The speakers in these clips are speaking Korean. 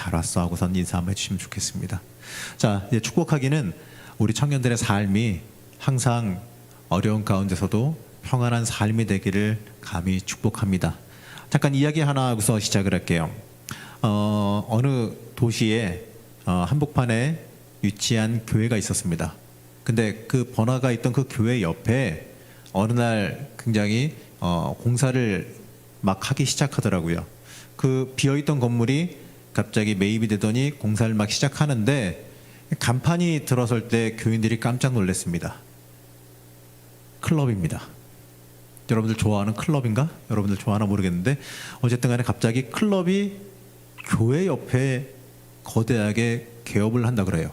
잘 왔어 하고선 인사 한번 해주시면 좋겠습니다. 자, 이제 축복하기는 우리 청년들의 삶이 항상 어려운 가운데서도 평안한 삶이 되기를 감히 축복합니다. 잠깐 이야기 하나 하고서 시작을 할게요. 어느 도시에 한복판에 위치한 교회가 있었습니다. 근데 그 번화가 있던 그 교회 옆에 어느 날 굉장히 공사를 막 하기 시작하더라고요. 그 비어있던 건물이 갑자기 매입이 되더니 공사를 막 시작하는데 간판이 들어설 때 교인들이 깜짝 놀랐습니다. 클럽입니다. 여러분들 좋아하는 클럽인가? 여러분들 좋아하나 모르겠는데 어쨌든 간에 갑자기 클럽이 교회 옆에 거대하게 개업을 한다 그래요.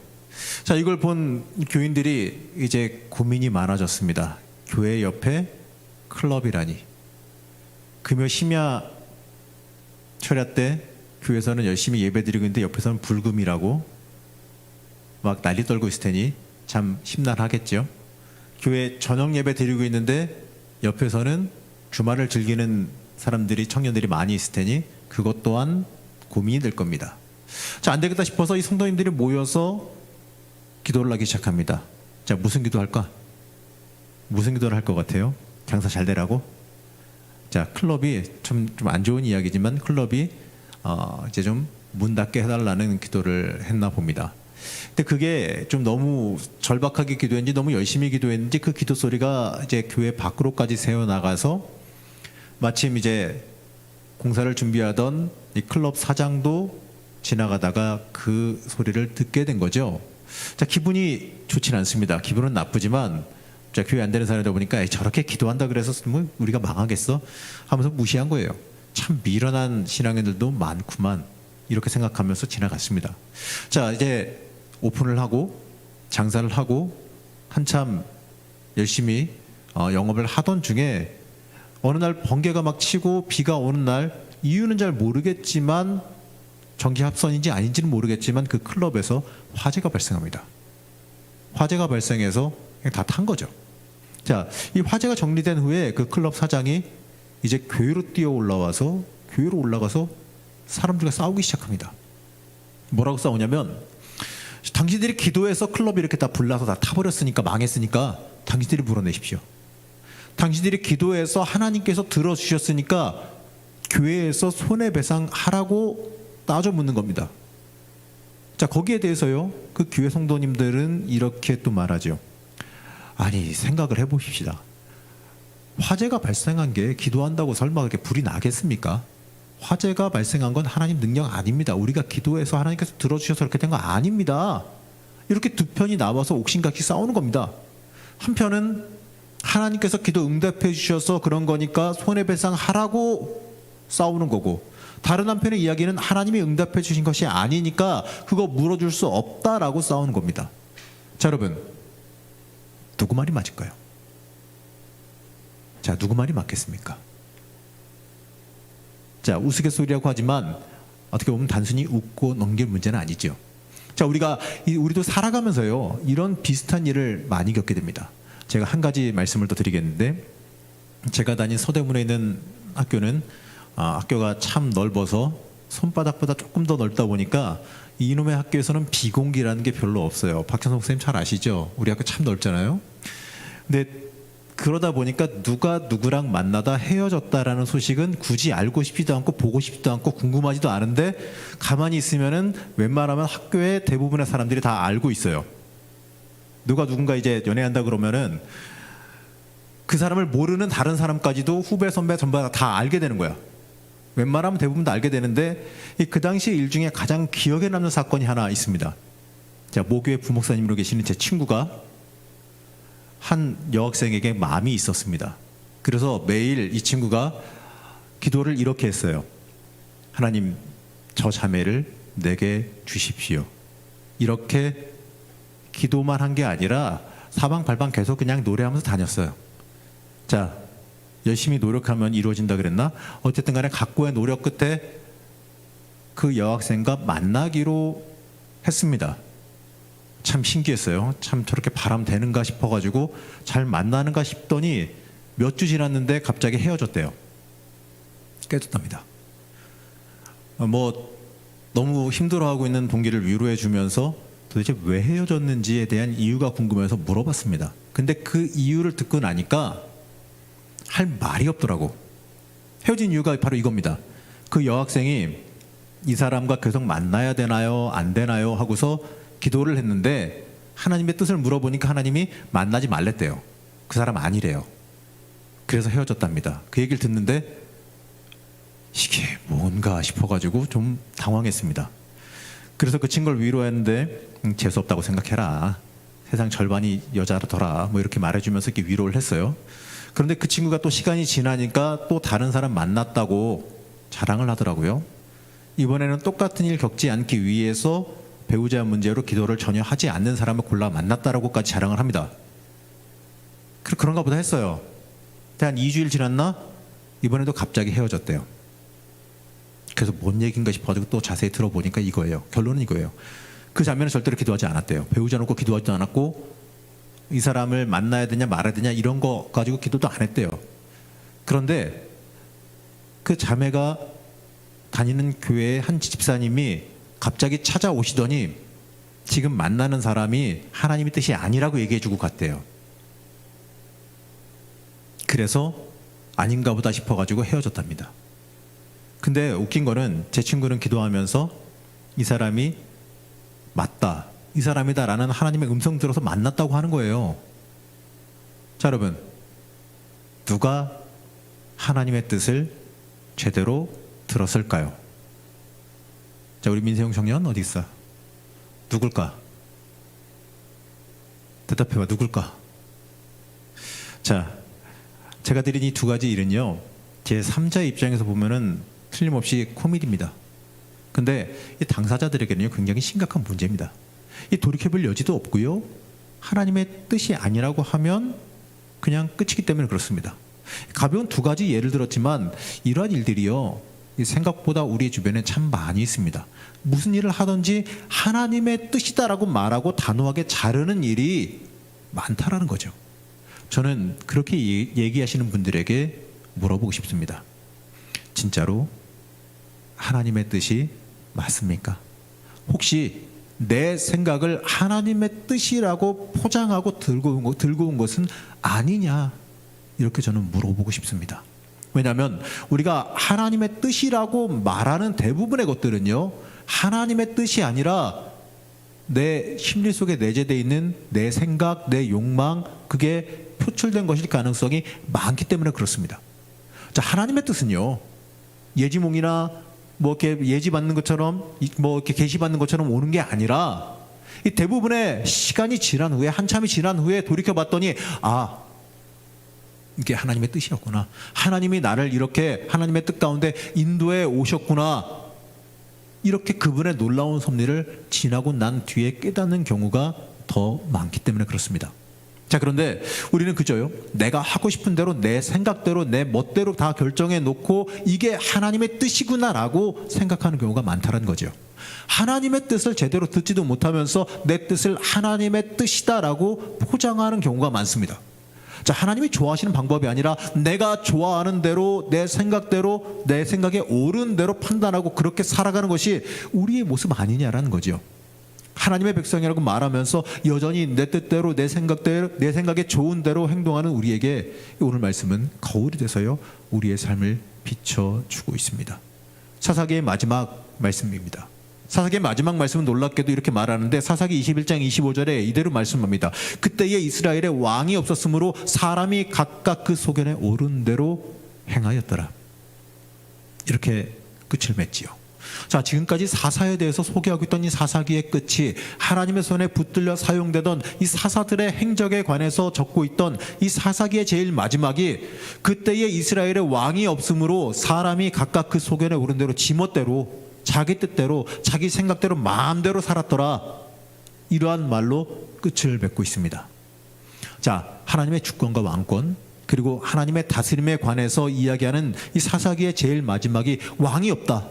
자, 이걸 본 교인들이 이제 고민이 많아졌습니다. 교회 옆에 클럽이라니. 금요 심야 철야 때 교회에서는 열심히 예배드리고 있는데 옆에서는 불금이라고 막 난리 떨고 있을 테니 참 심란하겠죠. 교회 저녁 예배 드리고 있는데 옆에서는 주말을 즐기는 사람들이 청년들이 많이 있을 테니 그것 또한 고민이 될 겁니다. 자, 안 되겠다 싶어서 이 성도님들이 모여서 기도를 하기 시작합니다. 자, 무슨 기도할까? 무슨 기도를 할 것 같아요? 장사 잘 되라고? 자, 클럽이 좀 안 좋은 이야기지만 클럽이 이제 좀 문 닫게 해달라는 기도를 했나 봅니다. 근데 그게 좀 너무 절박하게 기도했는지 너무 열심히 기도했는지 그 기도 소리가 이제 교회 밖으로까지 새어 나가서 마침 이제 공사를 준비하던 이 클럽 사장도 지나가다가 그 소리를 듣게 된 거죠. 자, 기분이 좋진 않습니다. 기분은 나쁘지만 자, 교회 안 되는 사람이다 보니까 에이, 저렇게 기도한다 그래서 뭐 우리가 망하겠어 하면서 무시한 거예요. 참 미련한 신앙인들도 많구만 이렇게 생각하면서 지나갔습니다. 자, 이제 오픈을 하고 장사를 하고 한참 열심히 영업을 하던 중에 어느 날 번개가 막 치고 비가 오는 날 이유는 잘 모르겠지만 전기합선인지 아닌지는 모르겠지만 그 클럽에서 화재가 발생합니다. 화재가 발생해서 그냥 다 탄 거죠. 자, 이 화재가 정리된 후에 그 클럽 사장이 이제 교회로 뛰어 올라와서 교회로 올라가서 사람들과 싸우기 시작합니다. 뭐라고 싸우냐면 당신들이 기도해서 클럽이 이렇게 다 불나서 다 타버렸으니까 망했으니까 당신들이 물어내십시오. 당신들이 기도해서 하나님께서 들어주셨으니까 교회에서 손해배상하라고 따져 묻는 겁니다. 자, 거기에 대해서요 그 교회 성도님들은 이렇게 또 말하죠. 아니, 생각을 해보십시다. 화재가 발생한 게 기도한다고 설마 그렇게 불이 나겠습니까? 화재가 발생한 건 하나님 능력 아닙니다. 우리가 기도해서 하나님께서 들어주셔서 그렇게 된 거 아닙니다. 이렇게 두 편이 나와서 옥신각신 싸우는 겁니다. 한편은 하나님께서 기도 응답해 주셔서 그런 거니까 손해배상하라고 싸우는 거고, 다른 한편의 이야기는 하나님이 응답해 주신 것이 아니니까 그거 물어줄 수 없다라고 싸우는 겁니다. 자, 여러분, 누구 말이 맞을까요? 자, 누구 말이 맞겠습니까? 자, 우스갯소리라고 하지만 어떻게 보면 단순히 웃고 넘길 문제는 아니죠. 자, 우리도 살아가면서요 이런 비슷한 일을 많이 겪게 됩니다. 제가 한 가지 말씀을 더 드리겠는데, 제가 다닌 서대문에 있는 학교는 학교가 참 넓어서 손바닥보다 조금 더 넓다 보니까 이놈의 학교에서는 비공기라는 게 별로 없어요. 박찬성 선생님 잘 아시죠? 우리 학교 참 넓잖아요. 근데 그러다 보니까 누가 누구랑 만나다 헤어졌다라는 소식은 굳이 알고 싶지도 않고 보고 싶지도 않고 궁금하지도 않은데 가만히 있으면은 웬만하면 학교의 대부분의 사람들이 다 알고 있어요. 누군가 이제 연애한다 그러면은 그 사람을 모르는 다른 사람까지도 후배, 선배, 전부 다 알게 되는 거야. 웬만하면 대부분 다 알게 되는데 그 당시 일 중에 가장 기억에 남는 사건이 하나 있습니다. 자, 모교회 부목사님으로 계시는 제 친구가 한 여학생에게 마음이 있었습니다. 그래서 매일 이 친구가 기도를 이렇게 했어요. 하나님, 저 자매를 내게 주십시오. 이렇게 기도만 한 게 아니라 사방팔방 계속 그냥 노래하면서 다녔어요. 자, 열심히 노력하면 이루어진다 그랬나? 어쨌든 간에 각고의 노력 끝에 그 여학생과 만나기로 했습니다. 참 신기했어요. 참 저렇게 바람 되는가 싶어가지고 잘 만나는가 싶더니 몇 주 지났는데 갑자기 헤어졌대요. 깨졌답니다. 뭐 너무 힘들어하고 있는 동기를 위로해 주면서 도대체 왜 헤어졌는지에 대한 이유가 궁금해서 물어봤습니다. 근데 그 이유를 듣고 나니까 할 말이 없더라고. 헤어진 이유가 바로 이겁니다. 그 여학생이 이 사람과 계속 만나야 되나요? 안 되나요? 하고서 기도를 했는데 하나님의 뜻을 물어보니까 하나님이 만나지 말랬대요. 그 사람 아니래요. 그래서 헤어졌답니다. 그 얘기를 듣는데 이게 뭔가 싶어가지고 좀 당황했습니다. 그래서 그 친구를 위로했는데 재수없다고 생각해라. 세상 절반이 여자더라. 뭐 이렇게 말해주면서 이렇게 위로를 했어요. 그런데 그 친구가 또 시간이 지나니까 또 다른 사람 만났다고 자랑을 하더라고요. 이번에는 똑같은 일 겪지 않기 위해서 배우자 문제로 기도를 전혀 하지 않는 사람을 골라 만났다라고까지 자랑을 합니다. 그런가 보다 했어요. 한 2주일 지났나? 이번에도 갑자기 헤어졌대요. 그래서 뭔 얘기인가 싶어가지고 또 자세히 들어보니까 이거예요. 결론은 이거예요. 그 자매는 절대로 기도하지 않았대요. 배우자 놓고 기도하지도 않았고 이 사람을 만나야 되냐 말아야 되냐 이런 거 가지고 기도도 안 했대요. 그런데 그 자매가 다니는 교회의 한 집사님이 갑자기 찾아오시더니 지금 만나는 사람이 하나님의 뜻이 아니라고 얘기해 주고 갔대요. 그래서 아닌가 보다 싶어가지고 헤어졌답니다. 근데 웃긴 거는 제 친구는 기도하면서 이 사람이 맞다, 이 사람이다 라는 하나님의 음성 들어서 만났다고 하는 거예요. 자, 여러분, 누가 하나님의 뜻을 제대로 들었을까요? 자, 우리 민세용 청년 어디 있어? 누굴까? 대답해봐. 누굴까? 자, 제가 드린 이 두 가지 일은요, 제 3자의 입장에서 보면은 틀림없이 코미디입니다. 근데 이 당사자들에게는요 굉장히 심각한 문제입니다. 이 돌이켜볼 여지도 없고요, 하나님의 뜻이 아니라고 하면 그냥 끝이기 때문에 그렇습니다. 가벼운 두 가지 예를 들었지만 이러한 일들이요 생각보다 우리 주변에 참 많이 있습니다. 무슨 일을 하든지 하나님의 뜻이다라고 말하고 단호하게 자르는 일이 많다라는 거죠. 저는 그렇게 얘기하시는 분들에게 물어보고 싶습니다. 진짜로 하나님의 뜻이 맞습니까? 혹시 내 생각을 하나님의 뜻이라고 포장하고 들고 온 것은 아니냐, 이렇게 저는 물어보고 싶습니다. 왜냐하면 우리가 하나님의 뜻이라고 말하는 대부분의 것들은요 하나님의 뜻이 아니라 내 심리 속에 내재되어 있는 내 생각, 내 욕망, 그게 표출된 것일 가능성이 많기 때문에 그렇습니다. 자, 하나님의 뜻은요 예지몽이나 뭐 이렇게 예지 받는 것처럼 뭐 이렇게 계시 받는 것처럼 오는 게 아니라 이 대부분의 시간이 지난 후에, 한참이 지난 후에 돌이켜 봤더니 아, 이게 하나님의 뜻이었구나. 하나님이 나를 이렇게 하나님의 뜻 가운데 인도해 오셨구나. 이렇게 그분의 놀라운 섭리를 지나고 난 뒤에 깨닫는 경우가 더 많기 때문에 그렇습니다. 자, 그런데 우리는 그저요 내가 하고 싶은 대로 내 생각대로 내 멋대로 다 결정해 놓고 이게 하나님의 뜻이구나라고 생각하는 경우가 많다는 거죠. 하나님의 뜻을 제대로 듣지도 못하면서 내 뜻을 하나님의 뜻이다라고 포장하는 경우가 많습니다. 자, 하나님이 좋아하시는 방법이 아니라 내가 좋아하는 대로 내 생각대로 내 생각에 옳은 대로 판단하고 그렇게 살아가는 것이 우리의 모습 아니냐라는 거죠. 하나님의 백성이라고 말하면서 여전히 내 뜻대로 내 생각대로 내 생각에 좋은 대로 행동하는 우리에게 오늘 말씀은 거울이 돼서요 우리의 삶을 비춰주고 있습니다. 사사기의 마지막 말씀입니다. 사사기의 마지막 말씀은 놀랍게도 이렇게 말하는데 사사기 21장 25절에 이대로 말씀합니다. 그때에 이스라엘에 왕이 없었으므로 사람이 각각 그 소견에 옳은 대로 행하였더라. 이렇게 끝을 맺지요. 자, 지금까지 사사에 대해서 소개하고 있던 이 사사기의 끝이 하나님의 손에 붙들려 사용되던 이 사사들의 행적에 관해서 적고 있던 이 사사기의 제일 마지막이 그때에 이스라엘에 왕이 없으므로 사람이 각각 그 소견에 오른 대로 지멋대로 자기 뜻대로 자기 생각대로 마음대로 살았더라, 이러한 말로 끝을 맺고 있습니다. 자, 하나님의 주권과 왕권 그리고 하나님의 다스림에 관해서 이야기하는 이 사사기의 제일 마지막이 왕이 없다,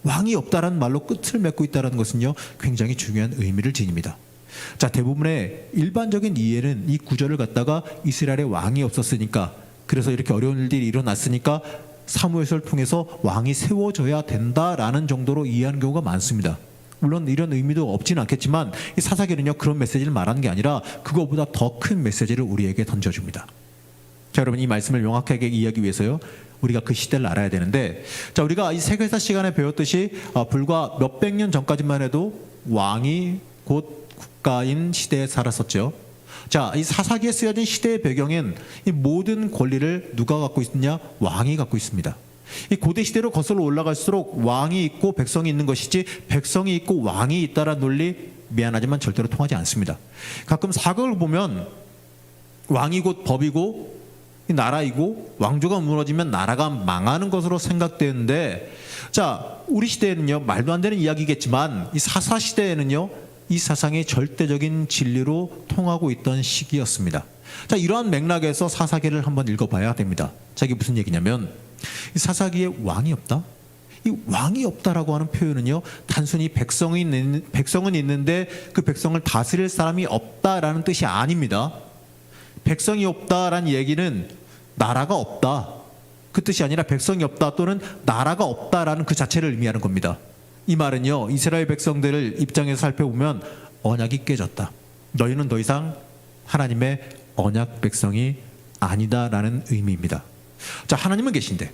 왕이 없다라는 말로 끝을 맺고 있다는 것은요 굉장히 중요한 의미를 지닙니다. 자, 대부분의 일반적인 이해는 이 구절을 갖다가 이스라엘에 왕이 없었으니까, 그래서 이렇게 어려운 일들이 일어났으니까 사무엘서를 통해서 왕이 세워져야 된다라는 정도로 이해하는 경우가 많습니다. 물론 이런 의미도 없지는 않겠지만 이 사사기는요 그런 메시지를 말하는 게 아니라 그거보다 더 큰 메시지를 우리에게 던져줍니다. 자, 여러분 이 말씀을 명확하게 이해하기 위해서요 우리가 그 시대를 알아야 되는데, 자 우리가 이 세계사 시간에 배웠듯이 불과 몇백 년 전까지만 해도 왕이 곧 국가인 시대에 살았었죠. 자, 이 사사기에 쓰여진 시대의 배경엔 이 모든 권리를 누가 갖고 있느냐? 왕이 갖고 있습니다. 이 고대 시대로 거슬러 올라갈수록 왕이 있고 백성이 있는 것이지 백성이 있고 왕이 있다라는 논리 미안하지만 절대로 통하지 않습니다. 가끔 사극을 보면 왕이 곧 법이고 나라이고 왕조가 무너지면 나라가 망하는 것으로 생각되는데, 자 우리 시대에는요 말도 안 되는 이야기겠지만 이 사사 시대에는요 이 사상이 절대적인 진리로 통하고 있던 시기였습니다. 자 이러한 맥락에서 사사기를 한번 읽어봐야 됩니다. 자 이게 무슨 얘기냐면 이 사사기에 왕이 없다? 이 왕이 없다라고 하는 표현은요 단순히 백성은 있는데 그 백성을 다스릴 사람이 없다라는 뜻이 아닙니다. 백성이 없다라는 얘기는 나라가 없다 그 뜻이 아니라 백성이 없다 또는 나라가 없다라는 그 자체를 의미하는 겁니다. 이 말은요 이스라엘 백성들을 입장에서 살펴보면 언약이 깨졌다, 너희는 더 이상 하나님의 언약 백성이 아니다라는 의미입니다. 자 하나님은 계신데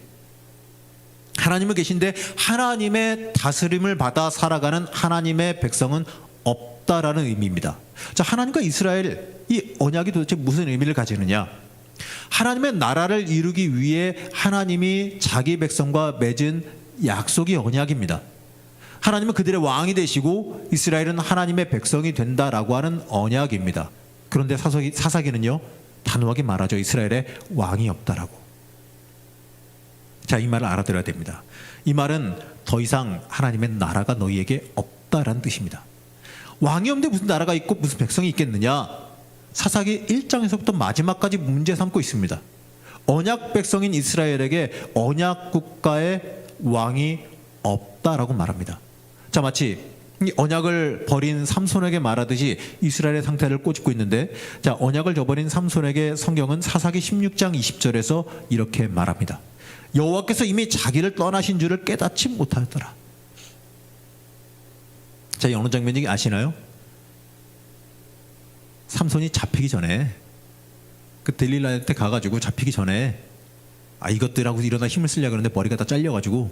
하나님의 다스림을 받아 살아가는 하나님의 백성은 없다라는 의미입니다. 자 하나님과 이스라엘 이 언약이 도대체 무슨 의미를 가지느냐? 하나님의 나라를 이루기 위해 하나님이 자기 백성과 맺은 약속이 언약입니다. 하나님은 그들의 왕이 되시고 이스라엘은 하나님의 백성이 된다라고 하는 언약입니다. 그런데 사사기는요 단호하게 말하죠. 이스라엘에 왕이 없다라고. 자, 이 말을 알아들어야 됩니다. 이 말은 더 이상 하나님의 나라가 너희에게 없다라는 뜻입니다. 왕이 없는데 무슨 나라가 있고 무슨 백성이 있겠느냐? 사사기 1장에서부터 마지막까지 문제 삼고 있습니다. 언약 백성인 이스라엘에게 언약 국가의 왕이 없다라고 말합니다. 자, 마치 이 언약을 버린 삼손에게 말하듯이 이스라엘의 상태를 꼬집고 있는데, 자 언약을 저버린 삼손에게 성경은 사사기 16장 20절에서 이렇게 말합니다. 여호와께서 이미 자기를 떠나신 줄을 깨닫지 못하였더라. 자, 이 어느 장면인지 아시나요? 삼손이 잡히기 전에 그 델릴라한테 가가지고 잡히기 전에 이것들하고 일어나 힘을 쓰려고 그러는데 머리가 다 잘려가지고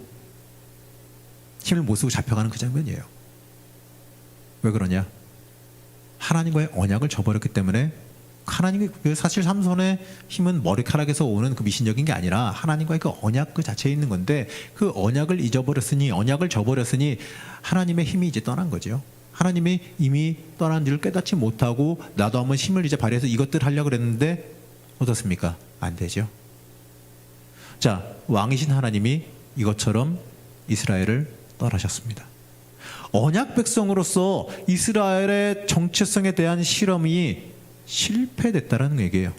힘을 못 쓰고 잡혀가는 그 장면이에요. 왜 그러냐? 하나님과의 언약을 저버렸기 때문에. 하나님이 사실 삼손의 힘은 머리카락에서 오는 그 미신적인 게 아니라 하나님과의 그 언약 그 자체에 있는 건데, 그 언약을 잊어버렸으니, 언약을 저버렸으니 하나님의 힘이 이제 떠난 거죠. 하나님이 이미 떠난 줄을 깨닫지 못하고 나도 한번 힘을 이제 발휘해서 이것들 하려고 그랬는데 어떻습니까? 안 되죠. 자, 왕이신 하나님이 이것처럼 이스라엘을 떠나셨습니다. 언약 백성으로서 이스라엘의 정체성에 대한 실험이 실패됐다라는 얘기예요.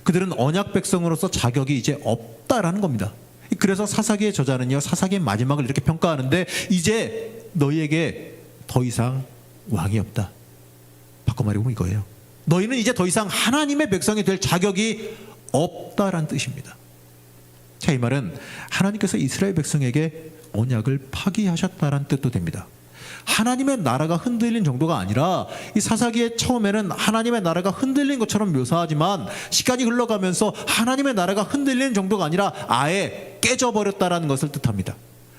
그들은 언약 백성으로서 자격이 이제 없다라는 겁니다. 그래서 사사기의 저자는요 사사기의 마지막을 이렇게 평가하는데, 이제 너희에게 더 이상 왕이 없다. 바꿔 말해보면 이거예요. 너희는 이제 더 이상 하나님의 백성이 될 자격이 없다라는 뜻입니다. 자, 이 말은 하나님께서 이스라엘 백성에게 언약을 파기하셨다라는 뜻도 됩니다. 하나님의 나라가 흔들린 정도가 아니라, 이 사사기의 처음에는 하나님의 나라가 흔들린 것처럼 묘사하지만 시간이 흘러가면서 하나님의 나라가 흔들리는 정도가 아니라 아예 깨져버렸다라는 것을 뜻합니다.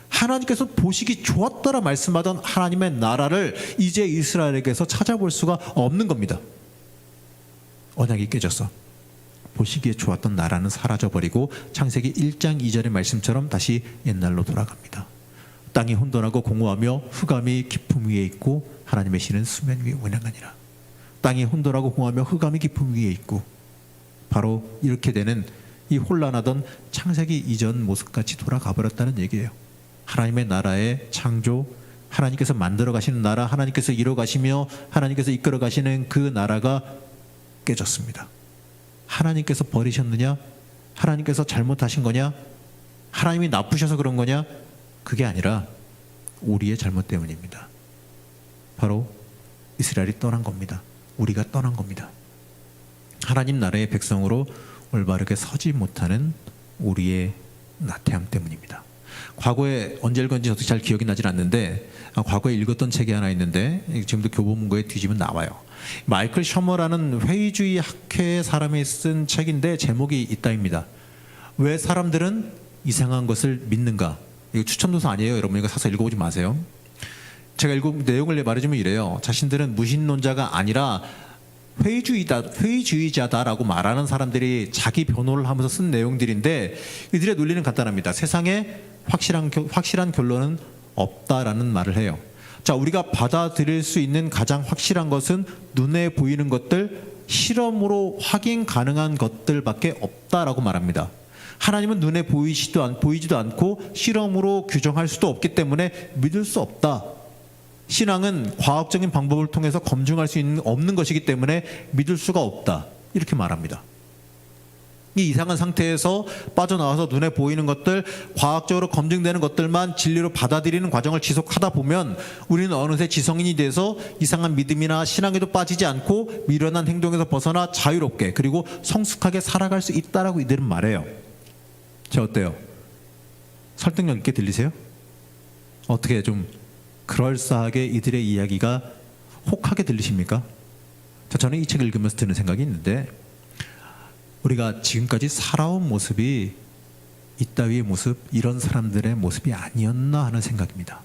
하나님께서 보시기 좋았다라 말씀하던 하나님의 나라를 이제 이스라엘에게서 찾아볼 수가 없는 겁니다. 언약이 깨졌어. 보시기에 좋았던 나라는 사라져버리고 창세기 1장 2절의 말씀처럼 다시 옛날로 돌아갑니다. 땅이 혼돈하고 공허하며 흑암이 깊음 위에 있고 하나님의 신은 수면 위에 운행하니라. 땅이 혼돈하고 공허하며 흑암이 깊음 위에 있고, 바로 이렇게 되는 이 혼란하던 창세기 이전 모습같이 돌아가 버렸다는 얘기예요. 하나님의 나라의 창조, 하나님께서 만들어 가시는 나라, 하나님께서 이뤄 가시며 하나님께서 이끌어 가시는 그 나라가 깨졌습니다. 하나님께서 버리셨느냐? 하나님께서 잘못하신 거냐? 하나님이 나쁘셔서 그런 거냐? 그게 아니라 우리의 잘못 때문입니다. 바로 이스라엘이 떠난 겁니다. 우리가 떠난 겁니다. 하나님 나라의 백성으로 올바르게 서지 못하는 우리의 나태함 때문입니다. 과거에 언제 읽었는지 저도 잘 기억이 나질 않는데 과거에 읽었던 책이 하나 있는데 지금도 교보문고에 뒤지면 나와요. 마이클 셔머라는 회의주의 학회의 사람이 쓴 책인데 제목이 이따입니다. 왜 사람들은 이상한 것을 믿는가? 이거 추천도서 아니에요. 여러분 이거 사서 읽어보지 마세요. 제가 읽은 내용을 말해주면 이래요. 자신들은 무신론자가 아니라 회의주의자다라고 말하는 사람들이 자기 변호를 하면서 쓴 내용들인데 이들의 논리는 간단합니다. 세상에 확실한 결론은 없다라는 말을 해요. 자, 우리가 받아들일 수 있는 가장 확실한 것은 눈에 보이는 것들, 실험으로 확인 가능한 것들밖에 없다라고 말합니다. 하나님은 눈에 보이지도 않고 실험으로 규정할 수도 없기 때문에 믿을 수 없다. 신앙은 과학적인 방법을 통해서 검증할 수 없는 것이기 때문에 믿을 수가 없다. 이렇게 말합니다. 이 이상한 상태에서 빠져나와서 눈에 보이는 것들, 과학적으로 검증되는 것들만 진리로 받아들이는 과정을 지속하다 보면 우리는 어느새 지성인이 돼서 이상한 믿음이나 신앙에도 빠지지 않고 미련한 행동에서 벗어나 자유롭게 그리고 성숙하게 살아갈 수 있다라고 이들은 말해요. 저 어때요? 설득력 있게 들리세요? 어떻게 좀 그럴싸하게 이들의 이야기가 혹하게 들리십니까? 자, 저는 이 책을 읽으면서 드는 생각이 있는데 우리가 지금까지 살아온 모습이 이따위의 모습, 이런 사람들의 모습이 아니었나 하는 생각입니다.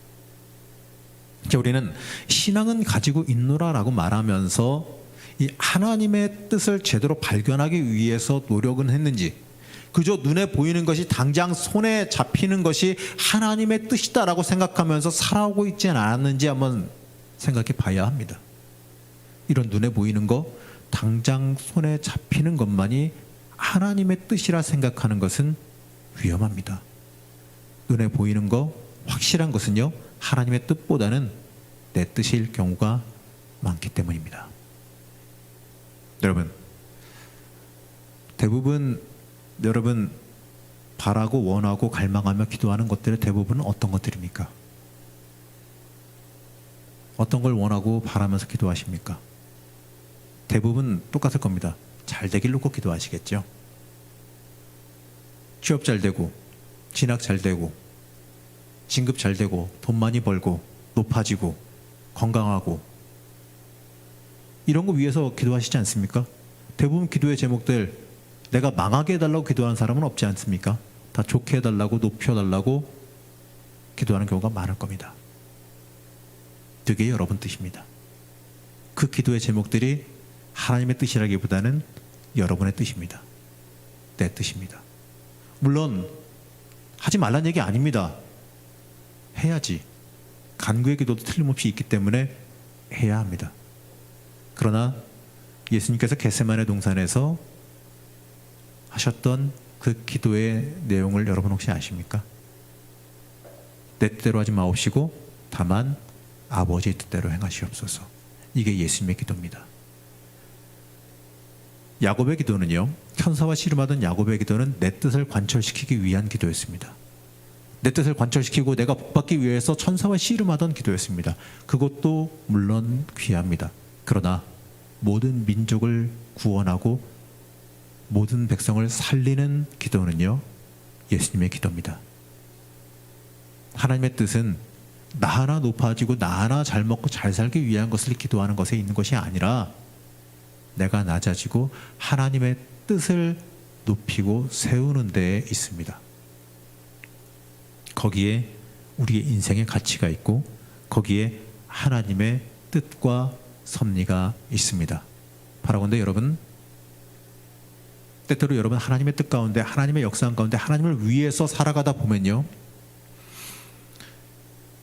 우리는 신앙은 가지고 있노라라고 말하면서 이 하나님의 뜻을 제대로 발견하기 위해서 노력은 했는지, 그저 눈에 보이는 것이 당장 손에 잡히는 것이 하나님의 뜻이다라고 생각하면서 살아오고 있지 않았는지 한번 생각해 봐야 합니다. 이런 눈에 보이는 거, 당장 손에 잡히는 것만이 하나님의 뜻이라 생각하는 것은 위험합니다. 눈에 보이는 거, 확실한 것은요, 하나님의 뜻보다는 내 뜻일 경우가 많기 때문입니다. 여러분, 대부분 여러분 바라고 원하고 갈망하며 기도하는 것들의 대부분은 어떤 것들입니까? 어떤 걸 원하고 바라면서 기도하십니까? 대부분 똑같을 겁니다. 잘 되길 놓고 기도하시겠죠. 취업 잘 되고, 진학 잘 되고, 진급 잘 되고, 돈 많이 벌고, 높아지고, 건강하고, 이런 거 위해서 기도하시지 않습니까? 대부분 기도의 제목들, 내가 망하게 해달라고 기도하는 사람은 없지 않습니까? 다 좋게 해달라고, 높여달라고 기도하는 경우가 많을 겁니다. 그게 여러분 뜻입니다. 그 기도의 제목들이 하나님의 뜻이라기보다는 여러분의 뜻입니다. 내 뜻입니다. 물론 하지 말란 얘기 아닙니다. 해야지. 간구의 기도도 틀림없이 있기 때문에 해야 합니다. 그러나 예수님께서 겟세마네 동산에서 하셨던 그 기도의 내용을 여러분 혹시 아십니까? 내 뜻대로 하지 마옵시고 다만 아버지의 뜻대로 행하시옵소서. 이게 예수님의 기도입니다. 야곱의 기도는요, 천사와 씨름하던 야곱의 기도는 내 뜻을 관철시키기 위한 기도였습니다. 내 뜻을 관철시키고 내가 복받기 위해서 천사와 씨름하던 기도였습니다. 그것도 물론 귀합니다. 그러나 모든 민족을 구원하고 모든 백성을 살리는 기도는요, 예수님의 기도입니다. 하나님의 뜻은 나 하나 높아지고 나 하나 잘 먹고 잘 살기 위한 것을 기도하는 것에 있는 것이 아니라 내가 낮아지고 하나님의 뜻을 높이고 세우는 데에 있습니다. 거기에 우리의 인생의 가치가 있고 거기에 하나님의 뜻과 섭리가 있습니다. 바라건대 여러분, 때때로 여러분 하나님의 뜻 가운데, 하나님의 역사 가운데 하나님을 위해서 살아가다 보면요,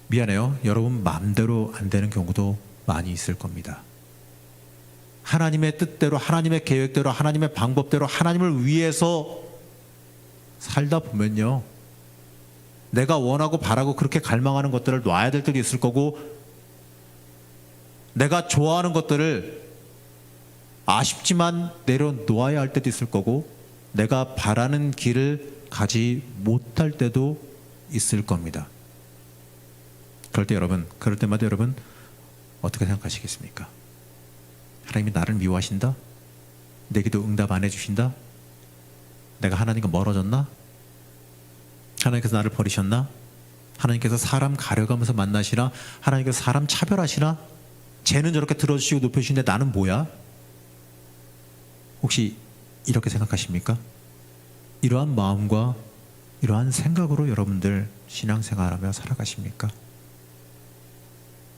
미안해요, 여러분 마음대로 안 되는 경우도 많이 있을 겁니다. 하나님의 뜻대로, 하나님의 계획대로, 하나님의 방법대로 하나님을 위해서 살다 보면요, 내가 원하고 바라고 그렇게 갈망하는 것들을 놔야 될 때도 있을 거고, 내가 좋아하는 것들을 아쉽지만 내려놓아야 할 때도 있을 거고, 내가 바라는 길을 가지 못할 때도 있을 겁니다. 그럴 때마다 여러분 어떻게 생각하시겠습니까? 하나님이 나를 미워하신다? 내 기도 응답 안 해주신다? 내가 하나님과 멀어졌나? 하나님께서 나를 버리셨나? 하나님께서 사람 가려가면서 만나시나? 하나님께서 사람 차별하시나? 쟤는 저렇게 들어주시고 높여주시는데 나는 뭐야? 혹시 이렇게 생각하십니까? 이러한 마음과 이러한 생각으로 여러분들 신앙생활하며 살아가십니까?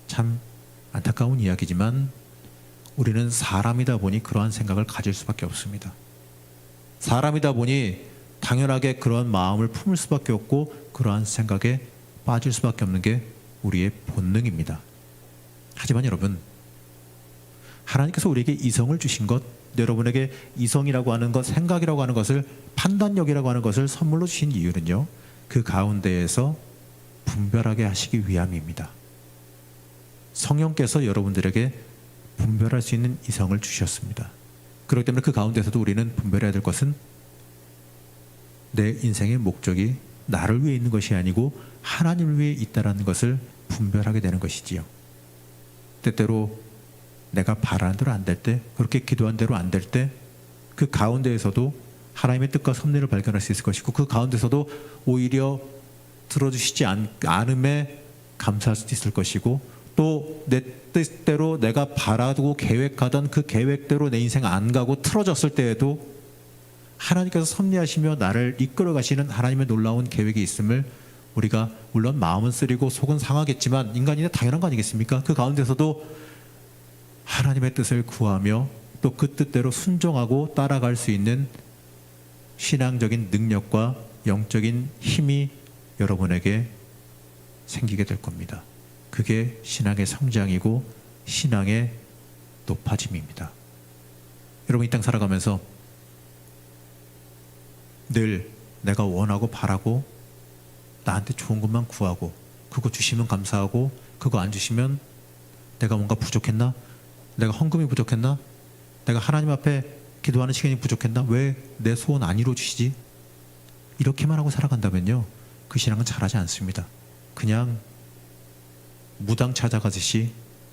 참 안타까운 이야기지만 우리는 사람이다 보니 그러한 생각을 가질 수밖에 없습니다. 사람이다 보니 당연하게 그러한 마음을 품을 수밖에 없고 그러한 생각에 빠질 수밖에 없는 게 우리의 본능입니다. 하지만 여러분, 하나님께서 우리에게 이성을 주신 것, 여러분에게 이성이라고 하는 것, 생각이라고 하는 것을, 판단력이라고 하는 것을 선물로 주신 이유는요, 그 가운데에서 분별하게 하시기 위함입니다. 성령께서 여러분들에게 분별할 수 있는 이성을 주셨습니다. 그렇기 때문에 그 가운데서도 우리는 분별해야 될 것은 내 인생의 목적이 나를 위해 있는 것이 아니고 하나님을 위해 있다는 것을 분별하게 되는 것이지요. 때때로 내가 바라는 대로 안 될 때, 그렇게 기도한 대로 안 될 때, 그 가운데에서도 하나님의 뜻과 섭리를 발견할 수 있을 것이고, 그 가운데서도 오히려 들어주시지 않음에 감사할 수도 있을 것이고, 또 내 뜻대로 내가 바라고 계획하던 그 계획대로 내 인생 안 가고 틀어졌을 때에도 하나님께서 섭리하시며 나를 이끌어 가시는 하나님의 놀라운 계획이 있음을 우리가 물론 마음은 쓰리고 속은 상하겠지만 인간이나 당연한 거 아니겠습니까? 그 가운데서도 하나님의 뜻을 구하며 또 그 뜻대로 순종하고 따라갈 수 있는 신앙적인 능력과 영적인 힘이 여러분에게 생기게 될 겁니다. 그게 신앙의 성장이고 신앙의 높아짐입니다. 여러분, 이 땅 살아가면서 늘 내가 원하고 바라고 나한테 좋은 것만 구하고 그거 주시면 감사하고 그거 안 주시면 내가 뭔가 부족했나? 내가 헌금이 부족했나? 내가 하나님 앞에 기도하는 시간이 부족했나? 왜 내 소원 안 이루어주시지? 이렇게만 하고 살아간다면요, 그 신앙은 잘하지 않습니다. 그냥 무당 찾아가듯이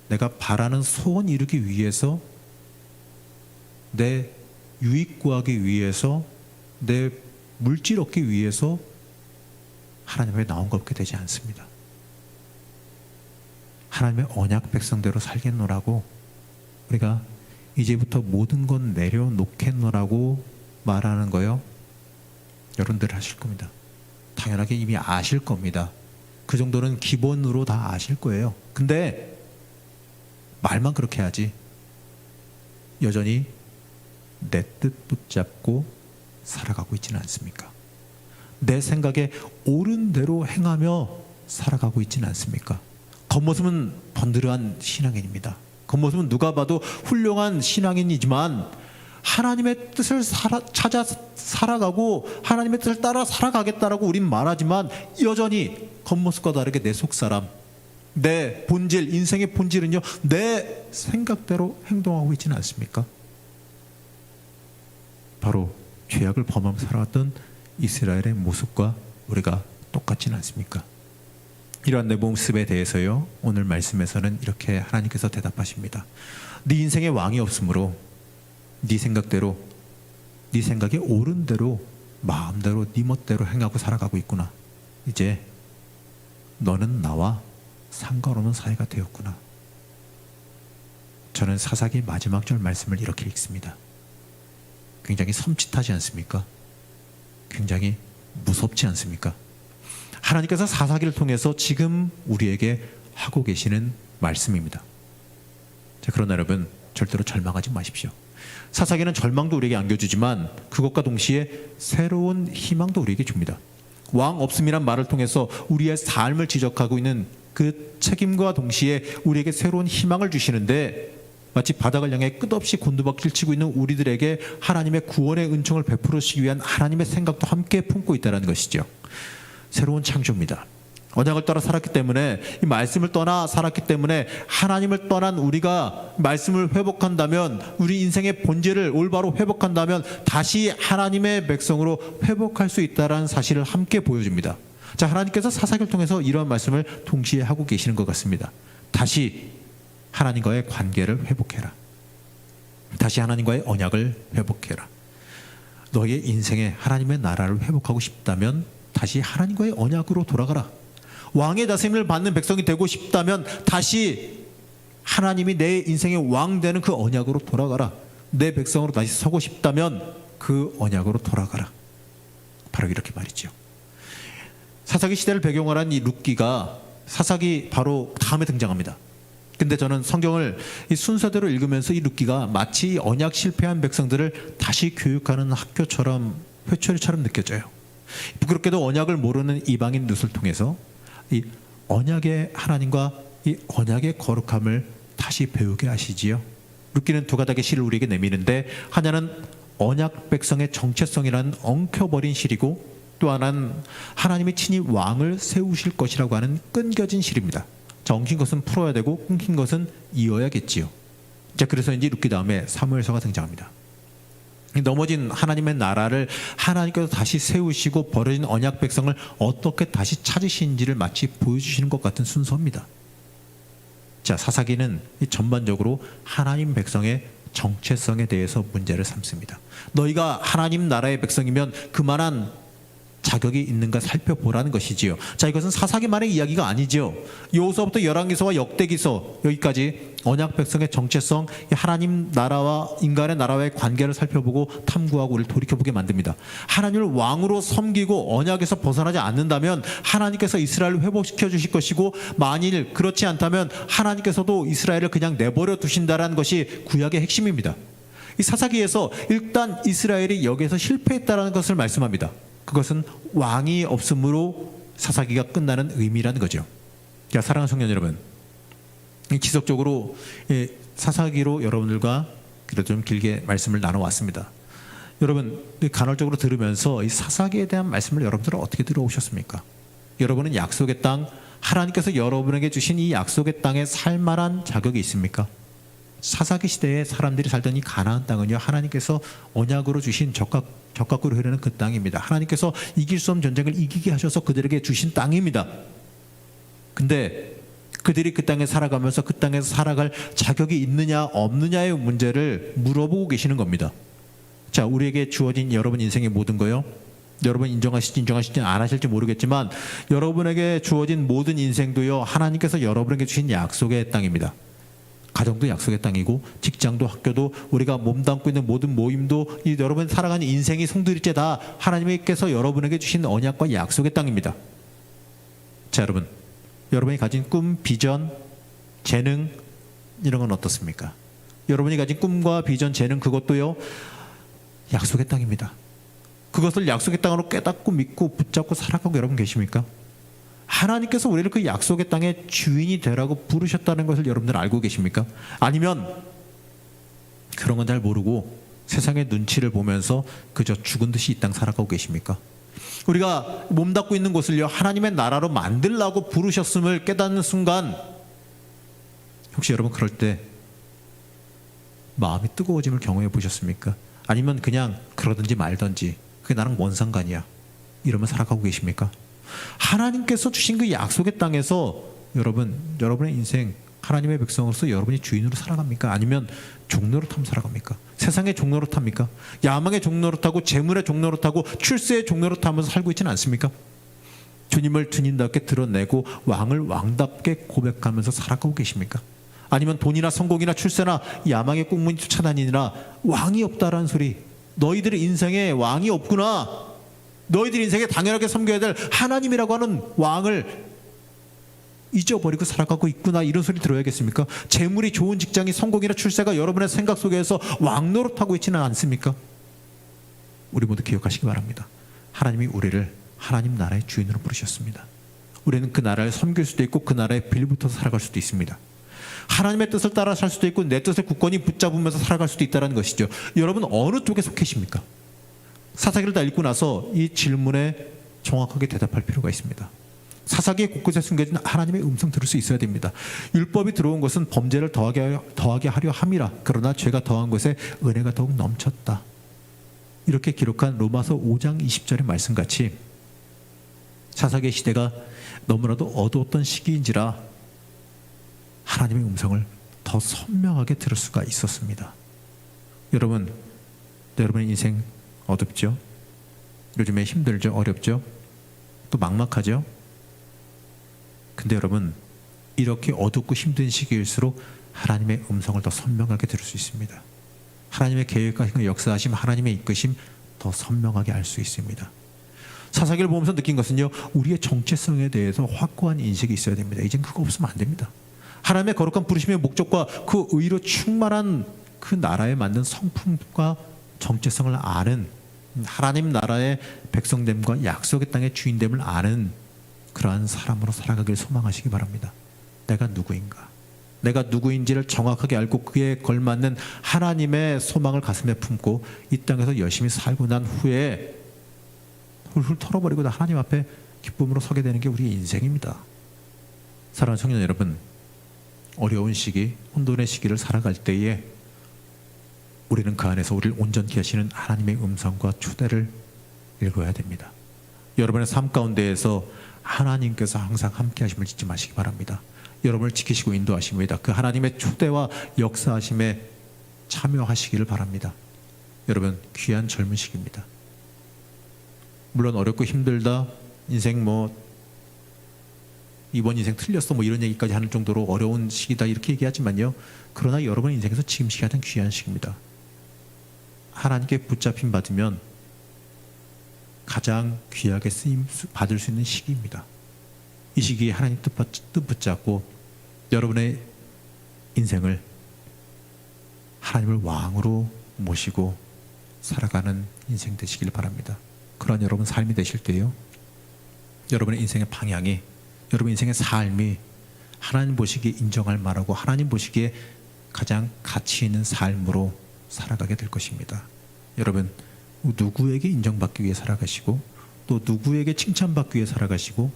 내가 바라는 소원 이루기 위해서, 내 유익 구하기 위해서, 내 물질 얻기 위해서 하나님 앞에 나온 거 없게 되지 않습니다. 하나님의 언약 백성대로 살겠노라고, 우리가 이제부터 모든 건 내려놓겠노라고 말하는 거요, 여러분들 하실 겁니다. 당연하게 이미 아실 겁니다. 그 정도는 기본으로 다 아실 거예요. 근데 말만 그렇게 하지 여전히 내 뜻 붙잡고 살아가고 있지는 않습니까? 내 생각에 옳은 대로 행하며 살아가고 있지는 않습니까? 겉모습은 번드르한 신앙인입니다. 겉모습은 누가 봐도 훌륭한 신앙인이지만 하나님의 뜻을 찾아 살아가고 하나님의 뜻을 따라 살아가겠다라고 우린 말하지만 여전히 겉모습과 다르게 내 속사람, 내 본질, 인생의 본질은요, 내 생각대로 행동하고 있지는 않습니까? 바로 죄악을 범하며 살아왔던 이스라엘의 모습과 우리가 똑같지는 않습니까? 이러한 내 모습에 대해서요, 오늘 말씀에서는 이렇게 하나님께서 대답하십니다. 네 인생에 왕이 없으므로 네 생각대로, 네 생각에 옳은 대로 마음대로 네 멋대로 행하고 살아가고 있구나. 이제 너는 나와 상관없는 사이가 되었구나. 저는 사사기 마지막 절 말씀을 이렇게 읽습니다. 굉장히 섬찟하지 않습니까? 굉장히 무섭지 않습니까? 하나님께서 사사기를 통해서 지금 우리에게 하고 계시는 말씀입니다. 자, 그러나 여러분, 절대로 절망하지 마십시오. 사사기는 절망도 우리에게 안겨주지만 그것과 동시에 새로운 희망도 우리에게 줍니다. 왕 없음이란 말을 통해서 우리의 삶을 지적하고 있는 그 책임과 동시에 우리에게 새로운 희망을 주시는데, 마치 바닥을 향해 끝없이 곤두박질 치고 있는 우리들에게 하나님의 구원의 은총을 베풀어 주시기 위한 하나님의 생각도 함께 품고 있다는 것이죠. 새로운 창조입니다. 언약을 따라 살았기 때문에, 이 말씀을 떠나 살았기 때문에, 하나님을 떠난 우리가 말씀을 회복한다면, 우리 인생의 본질을 올바로 회복한다면 다시 하나님의 백성으로 회복할 수 있다는 사실을 함께 보여줍니다. 자, 하나님께서 사사기를 통해서 이러한 말씀을 동시에 하고 계시는 것 같습니다. 다시 하나님과의 관계를 회복해라. 다시 하나님과의 언약을 회복해라. 너의 인생에 하나님의 나라를 회복하고 싶다면 다시 하나님과의 언약으로 돌아가라. 왕의 다스림을 받는 백성이 되고 싶다면 다시 하나님이 내 인생의 왕 되는 그 언약으로 돌아가라. 내 백성으로 다시 서고 싶다면 그 언약으로 돌아가라. 바로 이렇게 말이죠. 사사기 시대를 배경으로 한 이 룻기가 사사기 바로 다음에 등장합니다. 근데 저는 성경을 이 순서대로 읽으면서 이 룻기가 마치 언약 실패한 백성들을 다시 교육하는 학교처럼 회초리처럼 느껴져요. 부끄럽게도 언약을 모르는 이방인 룻을 통해서 이 언약의 하나님과 이 언약의 거룩함을 다시 배우게 하시지요. 룻기는 두 가닥의 실을 우리에게 내미는데, 하나는 언약 백성의 정체성이라는 엉켜버린 실이고, 또 하나는 하나님이 친히 왕을 세우실 것이라고 하는 끊겨진 실입니다. 자, 엉킨 것은 풀어야 되고 끊긴 것은 이어야겠지요. 자, 그래서인지 룻기 다음에 사무엘서가 등장합니다. 넘어진 하나님의 나라를 하나님께서 다시 세우시고 버려진 언약 백성을 어떻게 다시 찾으시는지를 마치 보여주시는 것 같은 순서입니다. 자, 사사기는 전반적으로 하나님 백성의 정체성에 대해서 문제를 삼습니다. 너희가 하나님 나라의 백성이면 그만한 자격이 있는가 살펴보라는 것이지요. 자, 이것은 사사기만의 이야기가 아니지요. 여호수아부터 열왕기서와 역대기서 여기까지 언약 백성의 정체성, 하나님 나라와 인간의 나라와의 관계를 살펴보고 탐구하고 우리를 돌이켜보게 만듭니다. 하나님을 왕으로 섬기고 언약에서 벗어나지 않는다면 하나님께서 이스라엘을 회복시켜 주실 것이고, 만일 그렇지 않다면 하나님께서도 이스라엘을 그냥 내버려 두신다라는 것이 구약의 핵심입니다. 이 사사기에서 일단 이스라엘이 여기에서 실패했다라는 것을 말씀합니다. 그것은 왕이 없으므로 사사기가 끝나는 의미라는 거죠. 자, 사랑하는 청년 여러분, 지속적으로 사사기로 여러분들과 그래도 좀 길게 말씀을 나눠왔습니다. 여러분, 간헐적으로 들으면서 이 사사기에 대한 말씀을 여러분들은 어떻게 들어오셨습니까? 여러분은 약속의 땅, 하나님께서 여러분에게 주신 이 약속의 땅에 살 만한 자격이 있습니까? 사사기 시대에 사람들이 살던 이 가나안 땅은요, 하나님께서 언약으로 주신 적각으로 흐르는 그 땅입니다. 하나님께서 이길 수 없는 전쟁을 이기게 하셔서 그들에게 주신 땅입니다. 근데 그들이 그 땅에 살아가면서 그 땅에서 살아갈 자격이 있느냐 없느냐의 문제를 물어보고 계시는 겁니다. 자, 우리에게 주어진 여러분 인생의 모든 거요, 여러분 인정하실지 안 하실지 모르겠지만 여러분에게 주어진 모든 인생도요, 하나님께서 여러분에게 주신 약속의 땅입니다. 가정도 약속의 땅이고, 직장도 학교도, 우리가 몸담고 있는 모든 모임도, 이 여러분 살아가는 인생이 송두리째 다 하나님께서 여러분에게 주신 언약과 약속의 땅입니다. 자, 여러분, 여러분이 가진 꿈, 비전, 재능, 이런 건 어떻습니까? 여러분이 가진 꿈과 비전, 재능, 그것도요, 약속의 땅입니다. 그것을 약속의 땅으로 깨닫고 믿고 붙잡고 살아가고 여러분 계십니까? 하나님께서 우리를 그 약속의 땅의 주인이 되라고 부르셨다는 것을 여러분들 알고 계십니까? 아니면 그런 건 잘 모르고 세상의 눈치를 보면서 그저 죽은 듯이 이 땅 살아가고 계십니까? 우리가 몸담고 있는 곳을요, 하나님의 나라로 만들라고 부르셨음을 깨닫는 순간, 혹시 여러분 그럴 때 마음이 뜨거워짐을 경험해 보셨습니까? 아니면 그냥 그러든지 말든지 그게 나랑 뭔 상관이야, 이러면 살아가고 계십니까? 하나님께서 주신 그 약속의 땅에서 여러분의 인생, 하나님의 백성으로서 여러분이 주인으로 살아갑니까? 아니면 종노릇하며 살아갑니까? 세상의 종노릇합니까? 야망의 종노릇하고 재물의 종노릇하고 출세의 종노릇하면서 살고 있지는 않습니까? 주님을 주님답게 드러내고 왕을 왕답게 고백하면서 살아가고 계십니까? 아니면 돈이나 성공이나 출세나 야망의 꿈을 쫓아다니느라 왕이 없다라는 소리, 너희들의 인생에 왕이 없구나, 너희들 인생에 당연하게 섬겨야 될 하나님이라고 하는 왕을 잊어버리고 살아가고 있구나, 이런 소리 들어야겠습니까? 재물이, 좋은 직장이, 성공이나 출세가 여러분의 생각 속에서 왕노릇하고 있지는 않습니까? 우리 모두 기억하시기 바랍니다. 하나님이 우리를 하나님 나라의 주인으로 부르셨습니다. 우리는 그 나라를 섬길 수도 있고 그 나라에 빌붙어서 살아갈 수도 있습니다. 하나님의 뜻을 따라 살 수도 있고 내 뜻을 굳건히 붙잡으면서 살아갈 수도 있다는 것이죠. 여러분 어느 쪽에 속해 계십니까? 사사기를 다 읽고 나서 이 질문에 정확하게 대답할 필요가 있습니다. 사사기의 곳곳에 숨겨진 하나님의 음성 들을 수 있어야 됩니다. 율법이 들어온 것은 범죄를 더하게 하려 함이라, 그러나 죄가 더한 것에 은혜가 더욱 넘쳤다. 이렇게 기록한 로마서 5장 20절의 말씀같이 사사기의 시대가 너무나도 어두웠던 시기인지라 하나님의 음성을 더 선명하게 들을 수가 있었습니다. 여러분의 인생 어둡죠? 요즘에 힘들죠? 어렵죠? 또 막막하죠. 근데 여러분, 이렇게 어둡고 힘든 시기일수록 하나님의 음성을 더 선명하게 들을 수 있습니다. 하나님의 계획과 역사하심, 하나님의 이끄심 더 선명하게 알 수 있습니다. 사사기를 보면서 느낀 것은요, 우리의 정체성에 대해서 확고한 인식이 있어야 됩니다. 이젠 그거 없으면 안 됩니다. 하나님의 거룩한 부르심의 목적과 그 의로 충만한 그 나라에 맞는 성품과 정체성을 아는, 하나님 나라의 백성됨과 약속의 땅의 주인됨을 아는 그러한 사람으로 살아가길 소망하시기 바랍니다. 내가 누구인가? 내가 누구인지를 정확하게 알고 그에 걸맞는 하나님의 소망을 가슴에 품고 이 땅에서 열심히 살고 난 후에 훌훌 털어버리고 하나님 앞에 기쁨으로 서게 되는 게 우리의 인생입니다. 사랑하는 청년 여러분, 어려운 시기, 혼돈의 시기를 살아갈 때에 우리는 그 안에서 우리를 온전케 하시는 하나님의 음성과 초대를 읽어야 됩니다. 여러분의 삶 가운데에서 하나님께서 항상 함께 하심을 잊지 마시기 바랍니다. 여러분을 지키시고 인도하십니다. 그 하나님의 초대와 역사하심에 참여하시기를 바랍니다. 여러분, 귀한 젊은 시기입니다. 물론 어렵고 힘들다, 인생 이번 인생 틀렸어 이런 얘기까지 하는 정도로 어려운 시기다 이렇게 얘기하지만요, 그러나 여러분 인생에서 지금 시기가 가장 귀한 시기입니다. 하나님께 붙잡힘 받으면 가장 귀하게 쓰임 받을 수 있는 시기입니다. 이 시기에 하나님 뜻 붙잡고 여러분의 인생을 하나님을 왕으로 모시고 살아가는 인생 되시길 바랍니다. 그런 여러분 삶이 되실 때요, 여러분의 인생의 방향이, 여러분 인생의 삶이 하나님 보시기에 인정할 만하고 하나님 보시기에 가장 가치 있는 삶으로 살아가게 될 것입니다. 여러분, 누구에게 인정받기 위해 살아가시고 또 누구에게 칭찬받기 위해 살아가시고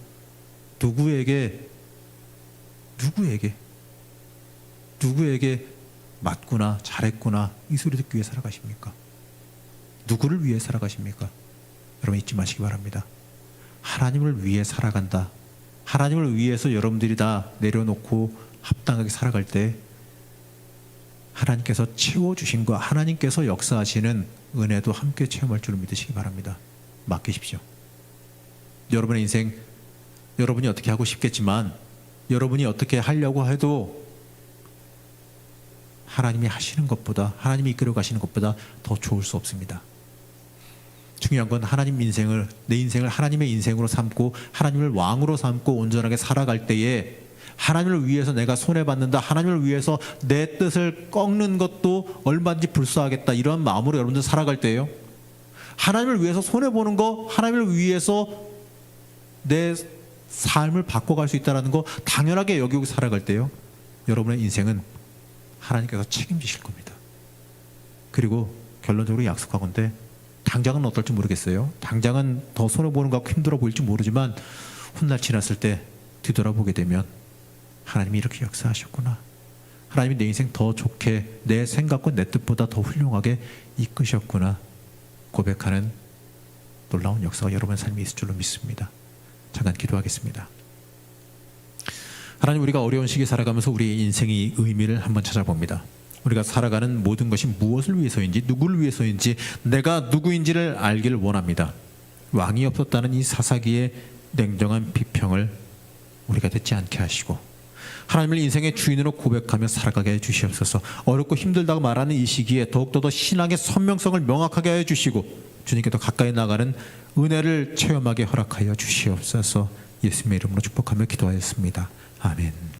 누구에게 맞구나, 잘했구나 이 소리 듣기 위해 살아가십니까? 누구를 위해 살아가십니까? 여러분 잊지 마시기 바랍니다. 하나님을 위해 살아간다. 하나님을 위해서 여러분들이 다 내려놓고 합당하게 살아갈 때 하나님께서 채워주신 것, 하나님께서 역사하시는 은혜도 함께 체험할 줄을 믿으시기 바랍니다. 맡기십시오. 여러분의 인생, 여러분이 어떻게 하고 싶겠지만 여러분이 어떻게 하려고 해도 하나님이 하시는 것보다, 하나님이 이끌어 가시는 것보다 더 좋을 수 없습니다. 중요한 건 하나님 인생을, 내 인생을 하나님의 인생으로 삼고 하나님을 왕으로 삼고 온전하게 살아갈 때에 하나님을 위해서 내가 손해받는다, 하나님을 위해서 내 뜻을 꺾는 것도 얼마든지 불사하겠다, 이런 마음으로 여러분들 살아갈 때예요. 하나님을 위해서 손해보는 거, 하나님을 위해서 내 삶을 바꿔갈 수 있다는 거 당연하게 여기고 살아갈 때요, 여러분의 인생은 하나님께서 책임지실 겁니다. 그리고 결론적으로 약속하건대 당장은 어떨지 모르겠어요. 당장은 더 손해보는 것 같고 힘들어 보일지 모르지만 훗날 지났을 때 뒤돌아보게 되면 하나님이 이렇게 역사하셨구나, 하나님이 내 인생 더 좋게, 내 생각과 내 뜻보다 더 훌륭하게 이끄셨구나 고백하는 놀라운 역사가 여러분의 삶에 있을 줄로 믿습니다. 잠깐 기도하겠습니다. 하나님, 우리가 어려운 시기 살아가면서 우리의 인생의 의미를 한번 찾아봅니다. 우리가 살아가는 모든 것이 무엇을 위해서인지, 누구를 위해서인지, 내가 누구인지를 알기를 원합니다. 왕이 없었다는 이 사사기의 냉정한 비평을 우리가 듣지 않게 하시고 하나님을 인생의 주인으로 고백하며 살아가게 해주시옵소서. 어렵고 힘들다고 말하는 이 시기에 더욱더 더 신앙의 선명성을 명확하게 해주시고 주님께 더 가까이 나가는 은혜를 체험하게 허락하여 주시옵소서. 예수님의 이름으로 축복하며 기도하였습니다. 아멘.